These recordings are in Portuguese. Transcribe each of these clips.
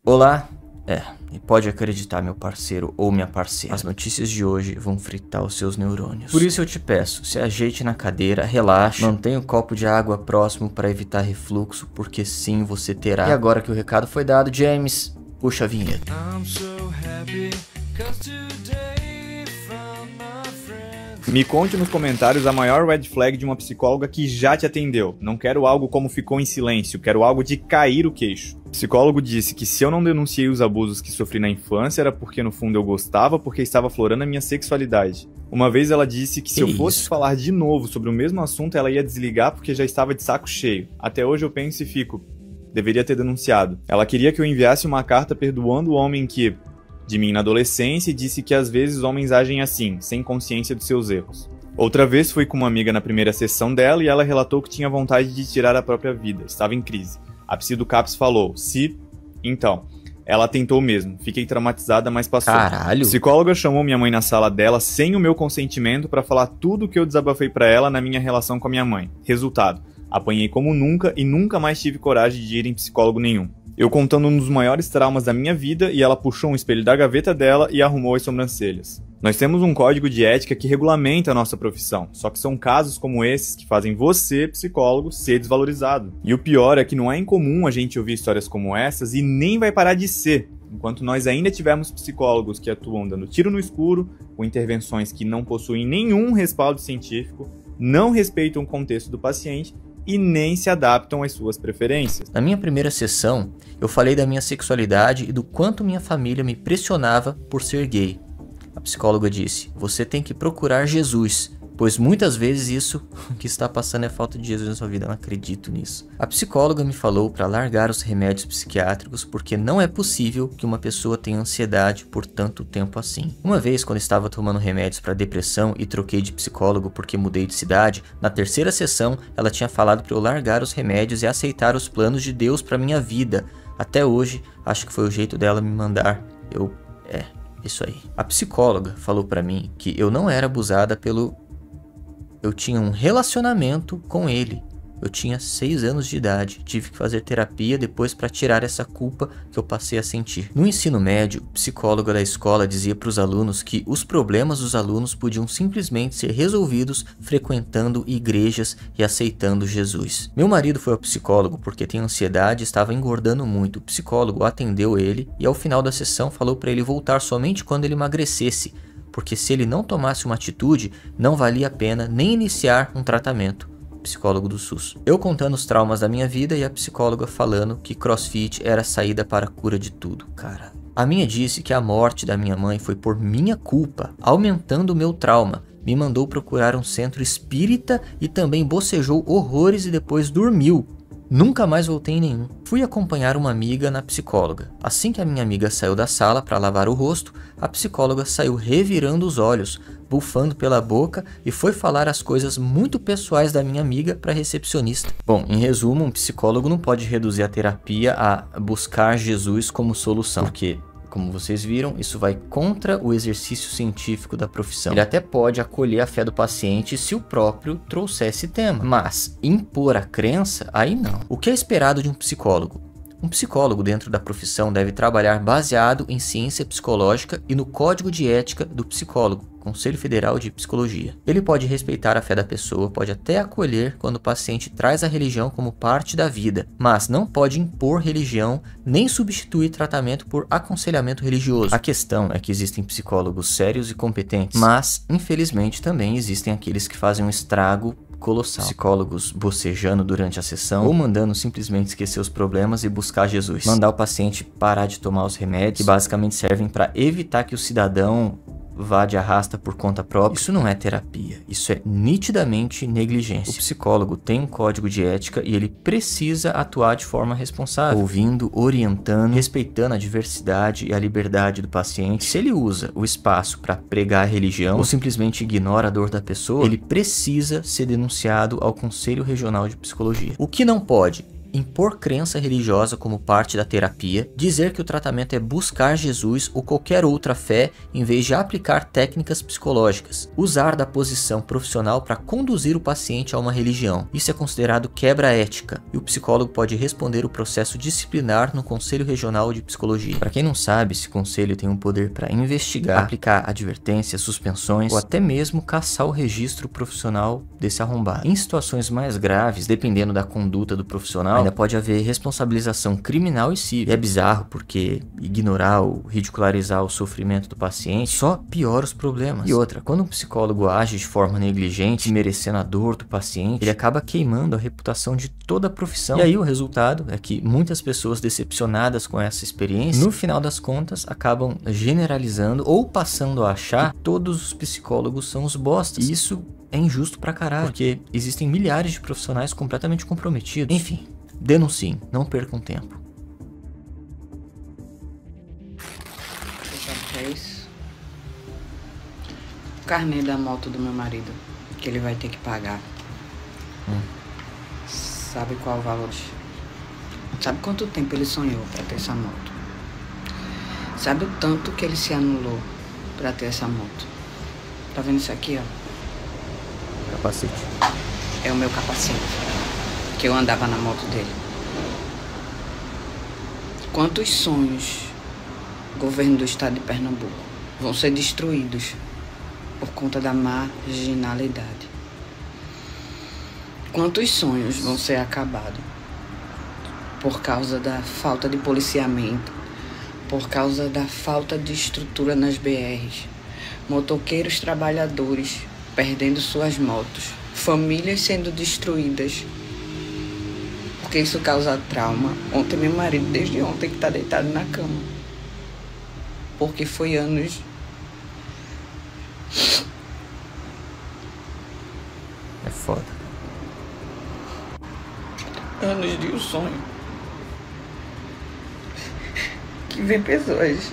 Olá, e pode acreditar, meu parceiro ou minha parceira, as notícias de hoje vão fritar os seus neurônios. Por isso eu te peço, se ajeite na cadeira, relaxe, mantenha o copo de água próximo para evitar refluxo, porque sim, você terá. E agora que o recado foi dado, James, puxa a vinheta. Me conte nos comentários a maior red flag de uma psicóloga que já te atendeu. Não quero algo como ficou em silêncio, quero algo de cair o queixo. O psicólogo disse que se eu não denunciei os abusos que sofri na infância era porque no fundo eu gostava, porque estava aflorando a minha sexualidade. Uma vez ela disse que se eu fosse falar de novo sobre o mesmo assunto ela ia desligar porque já estava de saco cheio. Até hoje eu penso e fico, deveria ter denunciado. Ela queria que eu enviasse uma carta perdoando o homem que de mim na adolescência e disse que às vezes homens agem assim, sem consciência dos seus erros. Outra vez fui com uma amiga na primeira sessão dela e ela relatou que tinha vontade de tirar a própria vida, estava em crise. A psi do CAPS falou, então, ela tentou mesmo, fiquei traumatizada, mas passou. Caralho! A psicóloga chamou minha mãe na sala dela sem o meu consentimento para falar tudo o que eu desabafei para ela na minha relação com a minha mãe. Resultado, apanhei como nunca e nunca mais tive coragem de ir em psicólogo nenhum. Eu contando um dos maiores traumas da minha vida e ela puxou um espelho da gaveta dela e arrumou as sobrancelhas. Nós temos um código de ética que regulamenta a nossa profissão, só que são casos como esses que fazem você, psicólogo, ser desvalorizado. E o pior é que não é incomum a gente ouvir histórias como essas e nem vai parar de ser, enquanto nós ainda tivermos psicólogos que atuam dando tiro no escuro, com intervenções que não possuem nenhum respaldo científico, não respeitam o contexto do paciente e nem se adaptam às suas preferências. Na minha primeira sessão, eu falei da minha sexualidade e do quanto minha família me pressionava por ser gay. A psicóloga disse, você tem que procurar Jesus, pois muitas vezes isso que está passando é falta de Jesus na sua vida, eu não acredito nisso. A psicóloga me falou para largar os remédios psiquiátricos porque não é possível que uma pessoa tenha ansiedade por tanto tempo assim. Uma vez, quando estava tomando remédios para depressão e troquei de psicólogo porque mudei de cidade, na terceira sessão ela tinha falado para eu largar os remédios e aceitar os planos de Deus para minha vida. Até hoje, acho que foi o jeito dela me mandar. Isso aí. A psicóloga falou para mim que eu não era abusada Eu tinha um relacionamento com ele. Eu tinha 6 anos de idade. Tive que fazer terapia depois para tirar essa culpa que eu passei a sentir. No ensino médio, o psicólogo da escola dizia para os alunos que os problemas dos alunos podiam simplesmente ser resolvidos frequentando igrejas e aceitando Jesus. Meu marido foi ao psicólogo porque tem ansiedade e estava engordando muito. O psicólogo atendeu ele e ao final da sessão falou para ele voltar somente quando ele emagrecesse, porque se ele não tomasse uma atitude, não valia a pena nem iniciar um tratamento. Psicólogo do SUS. Eu contando os traumas da minha vida e a psicóloga falando que CrossFit era a saída para a cura de tudo, cara. A minha disse que a morte da minha mãe foi por minha culpa, aumentando o meu trauma. Me mandou procurar um centro espírita e também bocejou horrores e depois dormiu. Nunca mais voltei em nenhum. Fui acompanhar uma amiga na psicóloga. Assim que a minha amiga saiu da sala para lavar o rosto, a psicóloga saiu revirando os olhos, bufando pela boca e foi falar as coisas muito pessoais da minha amiga para a recepcionista. Bom, em resumo, um psicólogo não pode reduzir a terapia a buscar Jesus como solução, porque, como vocês viram, isso vai contra o exercício científico da profissão. Ele até pode acolher a fé do paciente se o próprio trouxer esse tema, mas impor a crença, aí não. O que é esperado de um psicólogo? Um psicólogo dentro da profissão deve trabalhar baseado em ciência psicológica e no código de ética do psicólogo, Conselho Federal de Psicologia. Ele pode respeitar a fé da pessoa, pode até acolher quando o paciente traz a religião como parte da vida, mas não pode impor religião nem substituir tratamento por aconselhamento religioso. A questão é que existem psicólogos sérios e competentes, mas infelizmente também existem aqueles que fazem um estrago colossal. Psicólogos bocejando durante a sessão ou mandando simplesmente esquecer os problemas e buscar Jesus. Mandar o paciente parar de tomar os remédios que basicamente servem para evitar que o cidadão vá de arrasta por conta própria. Isso não é terapia, isso é nitidamente negligência. O psicólogo tem um código de ética e ele precisa atuar de forma responsável, ouvindo, orientando, respeitando a diversidade e a liberdade do paciente. Se ele usa o espaço para pregar a religião ou simplesmente ignora a dor da pessoa, ele precisa ser denunciado ao Conselho Regional de Psicologia. O que não pode? impor crença religiosa como parte da terapia, dizer que o tratamento é buscar Jesus ou qualquer outra fé em vez de aplicar técnicas psicológicas, usar da posição profissional para conduzir o paciente a uma religião. Isso é considerado quebra ética e o psicólogo pode responder o processo disciplinar no Conselho Regional de Psicologia. Para quem não sabe, esse conselho tem um poder para investigar, aplicar advertências, suspensões ou até mesmo caçar o registro profissional desse arrombado. Em situações mais graves, dependendo da conduta do profissional, ainda pode haver responsabilização criminal e civil. E é bizarro porque ignorar ou ridicularizar o sofrimento do paciente só piora os problemas. E outra, quando um psicólogo age de forma negligente, merecendo a dor do paciente, ele acaba queimando a reputação de toda a profissão. E aí o resultado é que muitas pessoas decepcionadas com essa experiência, no final das contas, acabam generalizando ou passando a achar que todos os psicólogos são os bostas. E isso é injusto pra caralho, porque existem milhares de profissionais completamente comprometidos. Enfim, denunciem, não percam tempo. Sabe o que é isso? O carnê da moto do meu marido, que ele vai ter que pagar. Sabe qual o valor? Sabe quanto tempo ele sonhou pra ter essa moto? Sabe o tanto que ele se anulou pra ter essa moto? Tá vendo isso aqui, ó? Capacete. É o meu capacete, que eu andava na moto dele. Quantos sonhos o governo do estado de Pernambuco vão ser destruídos por conta da marginalidade? Quantos sonhos vão ser acabados por causa da falta de policiamento, por causa da falta de estrutura nas BRs, motoqueiros trabalhadores perdendo suas motos, famílias sendo destruídas, porque isso causa trauma. Ontem meu marido, desde ontem, que tá deitado na cama, porque foi anos. É foda. Anos de um sonho. Que vem pessoas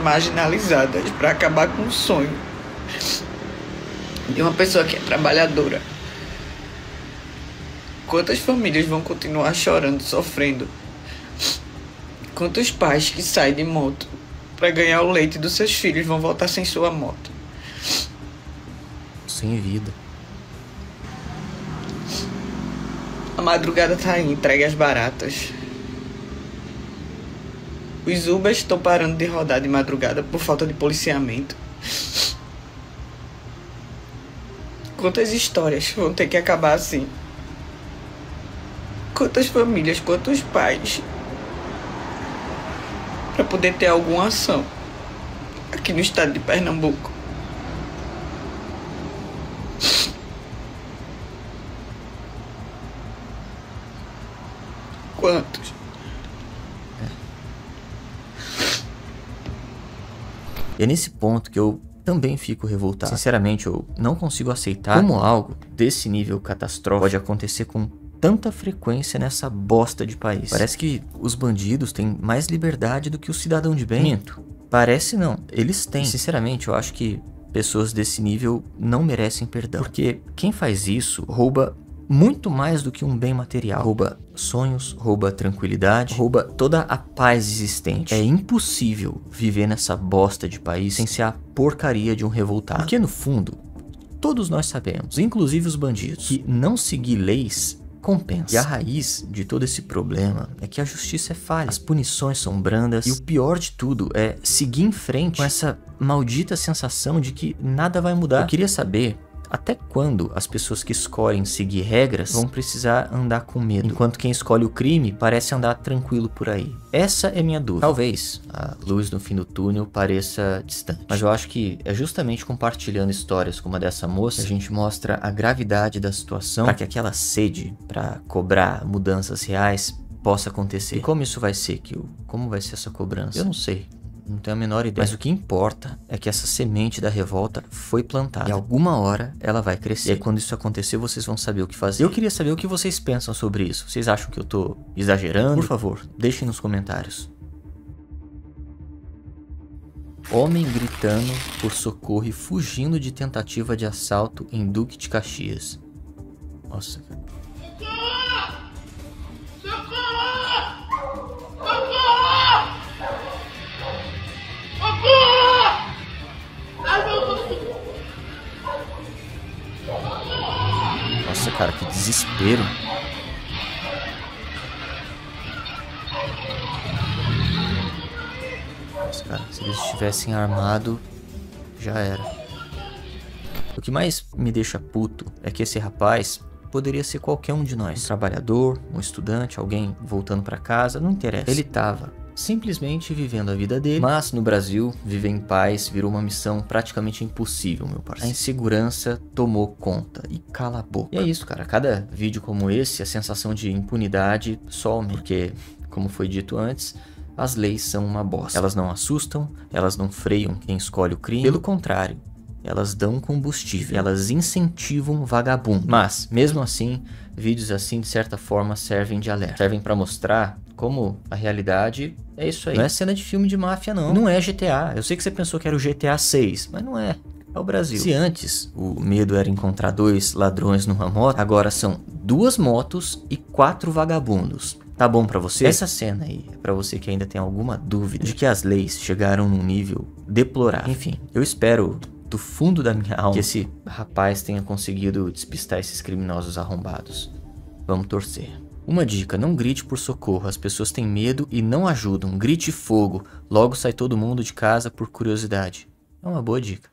marginalizadas pra acabar com o sonho de uma pessoa que é trabalhadora. Quantas famílias vão continuar chorando, sofrendo? Quantos pais que saem de moto para ganhar o leite dos seus filhos vão voltar sem sua moto? Sem vida. A madrugada tá aí, entregue às baratas. Os Ubers estão parando de rodar de madrugada por falta de policiamento. Quantas histórias vão ter que acabar assim? Quantas famílias, quantos pais, para poder ter alguma ação aqui no estado de Pernambuco? Quantos? E é nesse ponto que eu também fico revoltado. Sinceramente, eu não consigo aceitar como algo desse nível catastrófico pode acontecer com tanta frequência nessa bosta de país. Parece que os bandidos têm mais liberdade do que o cidadão de bem. Minto. Parece não. Eles têm. Sinceramente, eu acho que pessoas desse nível não merecem perdão. Porque quem faz isso rouba muito mais do que um bem material. Rouba sonhos, rouba tranquilidade, rouba toda a paz existente. É impossível viver nessa bosta de país sem ser a porcaria de um revoltado. Porque no fundo, todos nós sabemos, inclusive os bandidos, que não seguir leis compensa. E a raiz de todo esse problema é que a justiça é falha. As punições são brandas e o pior de tudo é seguir em frente com essa maldita sensação de que nada vai mudar. Eu queria saber até quando as pessoas que escolhem seguir regras vão precisar andar com medo, enquanto quem escolhe o crime parece andar tranquilo por aí. Essa é minha dúvida. Talvez a luz no fim do túnel pareça distante, mas eu acho que é justamente compartilhando histórias como a dessa moça que a gente mostra a gravidade da situação para que aquela sede para cobrar mudanças reais possa acontecer. E como isso vai ser, Kyo? Como vai ser essa cobrança? Eu não sei. Não tenho a menor ideia. Mas o que importa é que essa semente da revolta foi plantada. E alguma hora ela vai crescer. E aí quando isso acontecer, vocês vão saber o que fazer. Eu queria saber o que vocês pensam sobre isso. Vocês acham que eu tô exagerando? Por favor, deixem nos comentários. Homem gritando por socorro e fugindo de tentativa de assalto em Duque de Caxias. Nossa, cara. desespero. Nossa, cara, se eles estivessem armados, já era. O que mais me deixa puto é que esse rapaz poderia ser qualquer um de nós. Um trabalhador, um estudante, alguém voltando pra casa, não interessa. Ele tava simplesmente vivendo a vida dele, mas no Brasil, viver em paz virou uma missão praticamente impossível, meu parceiro. A insegurança tomou conta e cala a boca. E é isso, cara. Cada vídeo como esse, a sensação de impunidade some, porque, como foi dito antes, as leis são uma bosta. Elas não assustam, elas não freiam quem escolhe o crime. Pelo contrário, elas dão combustível, elas incentivam vagabundo. Mas, mesmo assim, vídeos assim de certa forma servem de alerta. Servem pra mostrar como a realidade é isso aí. Não é cena de filme de máfia, não. Não é GTA. Eu sei que você pensou que era o GTA 6, mas não é. É o Brasil. Se antes o medo era encontrar 2 ladrões numa moto, agora são 2 motos e 4 vagabundos. Tá bom pra você? Essa cena aí é pra você que ainda tem alguma dúvida de que as leis chegaram num nível deplorável. Enfim, eu espero do fundo da minha alma que esse rapaz tenha conseguido despistar esses criminosos arrombados. Vamos torcer. Uma dica, não grite por socorro, as pessoas têm medo e não ajudam. Grite fogo, logo sai todo mundo de casa por curiosidade. É uma boa dica.